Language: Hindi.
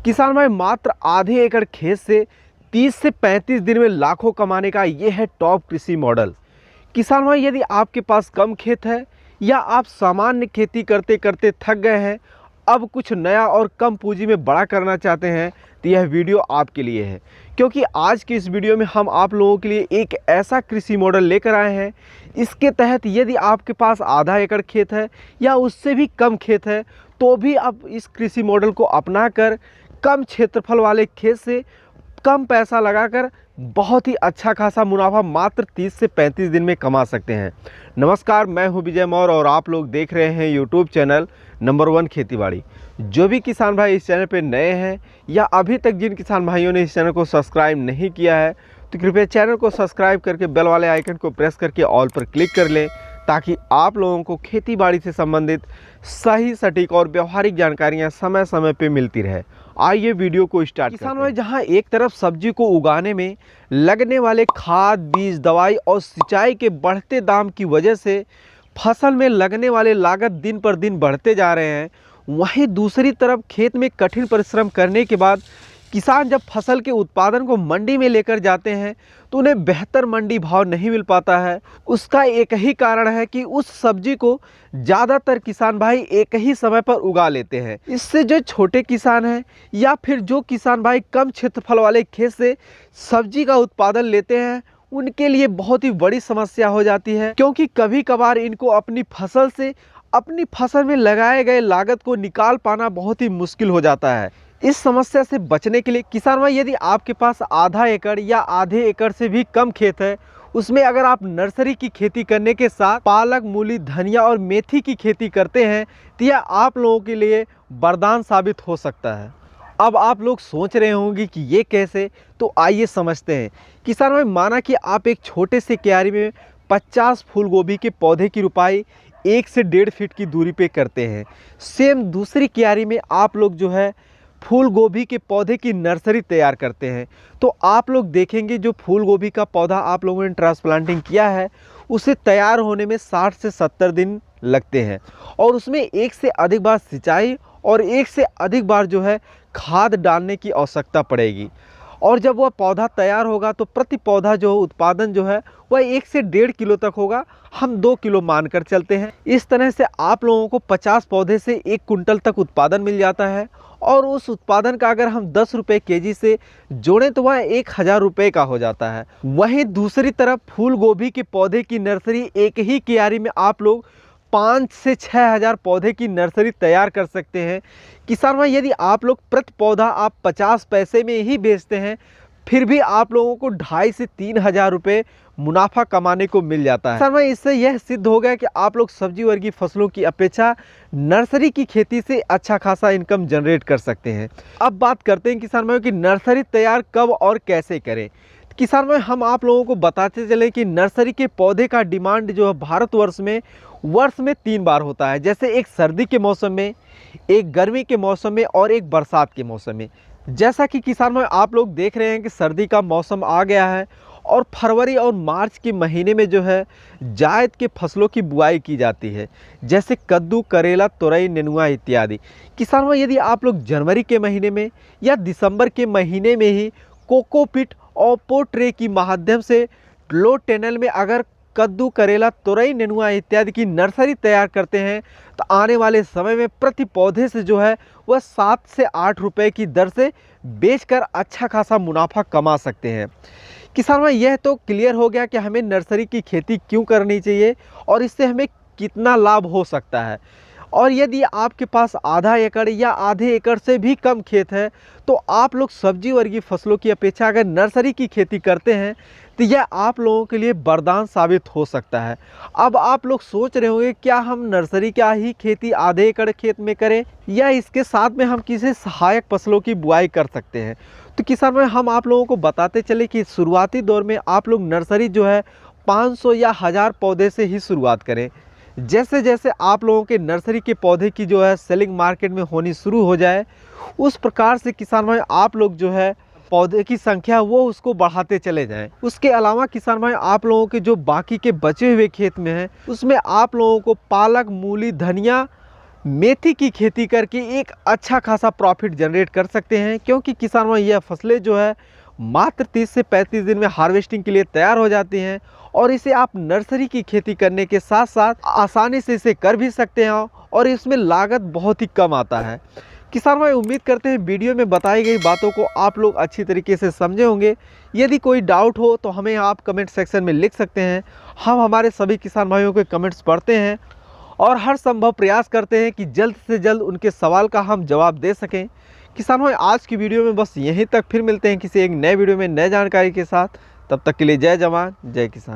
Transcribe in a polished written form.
किसान भाई मात्र आधे एकड़ खेत से 30 से 35 दिन में लाखों कमाने का ये है टॉप कृषि मॉडल। किसान भाई यदि आपके पास कम खेत है या आप सामान्य खेती करते करते थक गए हैं, अब कुछ नया और कम पूंजी में बड़ा करना चाहते हैं, तो यह वीडियो आपके लिए है। क्योंकि आज की इस वीडियो में हम आप लोगों के लिए एक ऐसा कृषि मॉडल लेकर आए हैं। इसके तहत यदि आपके पास आधा एकड़ खेत है या उससे भी कम खेत है, तो भी आप इस कृषि मॉडल को अपनाकर कम क्षेत्रफल वाले खेत से कम पैसा लगाकर बहुत ही अच्छा खासा मुनाफा मात्र 30 से 35 दिन में कमा सकते हैं। नमस्कार, मैं हूं विजय मौर्य और आप लोग देख रहे हैं यूट्यूब चैनल नंबर 1 खेतीबाड़ी। जो भी किसान भाई इस चैनल पे नए हैं या अभी तक जिन किसान भाइयों ने इस चैनल को सब्सक्राइब नहीं किया है, तो कृपया चैनल को सब्सक्राइब करके बेल वाले आइकन को प्रेस करके ऑल पर क्लिक कर लें, ताकि आप लोगों को खेतीबाड़ी से संबंधित सही, सटीक और व्यवहारिक जानकारियाँ समय समय पे मिलती रहे। आइए वीडियो को स्टार्ट करते हैं। किसान भाई जहाँ एक तरफ सब्जी को उगाने में लगने वाले खाद, बीज, दवाई और सिंचाई के बढ़ते दाम की वजह से फसल में लगने वाले लागत दिन पर दिन बढ़ते जा रहे हैं, वहीं दूसरी तरफ खेत में कठिन परिश्रम करने के बाद किसान जब फसल के उत्पादन को मंडी में लेकर जाते हैं तो उन्हें बेहतर मंडी भाव नहीं मिल पाता है। उसका एक ही कारण है कि उस सब्जी को ज़्यादातर किसान भाई एक ही समय पर उगा लेते हैं। इससे जो छोटे किसान हैं या फिर जो किसान भाई कम क्षेत्रफल वाले खेत से सब्जी का उत्पादन लेते हैं, उनके लिए बहुत ही बड़ी समस्या हो जाती है। क्योंकि कभी कभार इनको अपनी फसल में लगाए गए लागत को निकाल पाना बहुत ही मुश्किल हो जाता है। इस समस्या से बचने के लिए किसान भाई यदि आपके पास आधा एकड़ या आधे एकड़ से भी कम खेत है, उसमें अगर आप नर्सरी की खेती करने के साथ पालक, मूली, धनिया और मेथी की खेती करते हैं, तो यह आप लोगों के लिए वरदान साबित हो सकता है। अब आप लोग सोच रहे होंगे कि ये कैसे, तो आइए समझते हैं। किसान भाई माना कि आप एक छोटे से क्यारी में 50 फूल गोभी के पौधे की रोपाई 1 से 1.5 फीट की दूरी पे करते हैं। सेम दूसरी क्यारी में आप लोग जो है फूल गोभी के पौधे की नर्सरी तैयार करते हैं। तो आप लोग देखेंगे जो फूल गोभी का पौधा आप लोगों ने ट्रांसप्लांटिंग किया है, उसे तैयार होने में 60 से 70 दिन लगते हैं और उसमें एक से अधिक बार सिंचाई और एक से अधिक बार जो है खाद डालने की आवश्यकता पड़ेगी। और जब वह पौधा तैयार होगा तो प्रति पौधा जो उत्पादन जो है वह 1 से 1.5 किलो तक होगा। हम 2 किलो मानकर चलते हैं। इस तरह से आप लोगों को 50 पौधे से 1 कुंटल तक उत्पादन मिल जाता है। और उस उत्पादन का अगर हम 10 रुपये केजी से जोड़ें तो वह 1000 रुपये का हो जाता है। वहीं दूसरी तरफ फूल गोभी के पौधे की नर्सरी एक ही क्यारी में आप लोग 5 से 6000 पौधे की नर्सरी तैयार कर सकते हैं। किसान भाई यदि आप लोग प्रति पौधा आप 50 पैसे में ही बेचते हैं, फिर भी आप लोगों को 2500 से 3000 रुपये मुनाफा कमाने को मिल जाता है। किसान भाई इससे यह सिद्ध हो गया कि आप लोग सब्जी वर्गीय फसलों की अपेक्षा नर्सरी की खेती से अच्छा खासा इनकम जनरेट कर सकते हैं। अब बात करते हैं किसान भाई कि नर्सरी तैयार कब और कैसे करें। किसान भाई हम आप लोगों को बताते चले कि नर्सरी के पौधे का डिमांड जो है भारतवर्ष में वर्ष में 3 बार होता है। जैसे एक सर्दी के मौसम में, एक गर्मी के मौसम में और एक बरसात के मौसम में। जैसा कि किसान भाई आप लोग देख रहे हैं कि सर्दी का मौसम आ गया है और फरवरी और मार्च के महीने में जो है जायद के फसलों की बुआई की जाती है, जैसे कद्दू, करेला, तुरई, नेनुआ इत्यादि। किसान भाई यदि आप लोग जनवरी के महीने में या दिसंबर के महीने में ही कोकोपीट और पोट्रे की माध्यम से लो टेनल में अगर कद्दू, करेला, तुरई, नेनुआ इत्यादि की नर्सरी तैयार करते हैं, तो आने वाले समय में प्रति पौधे से जो है वह 7 से 8 रुपये की दर से बेचकर अच्छा खासा मुनाफा कमा सकते हैं। किसान भाई यह तो क्लियर हो गया कि हमें नर्सरी की खेती क्यों करनी चाहिए और इससे हमें कितना लाभ हो सकता है। और यदि आपके पास आधा एकड़ या आधे एकड़ से भी कम खेत है, तो आप लोग सब्जी वर्गीय फसलों की अपेक्षा अगर नर्सरी की खेती करते हैं, तो यह आप लोगों के लिए वरदान साबित हो सकता है। अब आप लोग सोच रहे होंगे क्या हम नर्सरी का ही खेती आधे एकड़ खेत में करें या इसके साथ में हम किसी सहायक फसलों की बुआई कर सकते हैं। तो किसान भाई हम आप लोगों को बताते चले कि शुरुआती दौर में आप लोग नर्सरी जो है 500 या 1000 पौधे से ही शुरुआत करें। जैसे जैसे आप लोगों के नर्सरी के पौधे की जो है सेलिंग मार्केट में होनी शुरू हो जाए, उस प्रकार से किसान भाई आप लोग जो है पौधे की संख्या वो उसको बढ़ाते चले जाएं। उसके अलावा किसान भाई आप लोगों के जो बाकी के बचे हुए खेत में हैं, उसमें आप लोगों को पालक, मूली, धनिया, मेथी की खेती करके एक अच्छा खासा प्रॉफिट जनरेट कर सकते हैं, क्योंकि किसान भाई यह फसलें जो है मात्र 30 से 35 दिन में हार्वेस्टिंग के लिए तैयार हो जाती हैं और इसे आप नर्सरी की खेती करने के साथ साथ आसानी से इसे कर भी सकते हैं और इसमें लागत बहुत ही कम आता है। किसान भाई उम्मीद करते हैं वीडियो में बताई गई बातों को आप लोग अच्छी तरीके से समझे होंगे। यदि कोई डाउट हो तो हमें आप कमेंट सेक्शन में लिख सकते हैं। हम हमारे सभी किसान भाइयों के कमेंट्स पढ़ते हैं और हर संभव प्रयास करते हैं कि जल्द से जल्द उनके सवाल का हम जवाब दे सकें। किसान भाई आज की वीडियो में बस यहीं तक, फिर मिलते हैं किसी एक नए वीडियो में नए जानकारी के साथ। तब तक के लिए जय जवान जय किसान।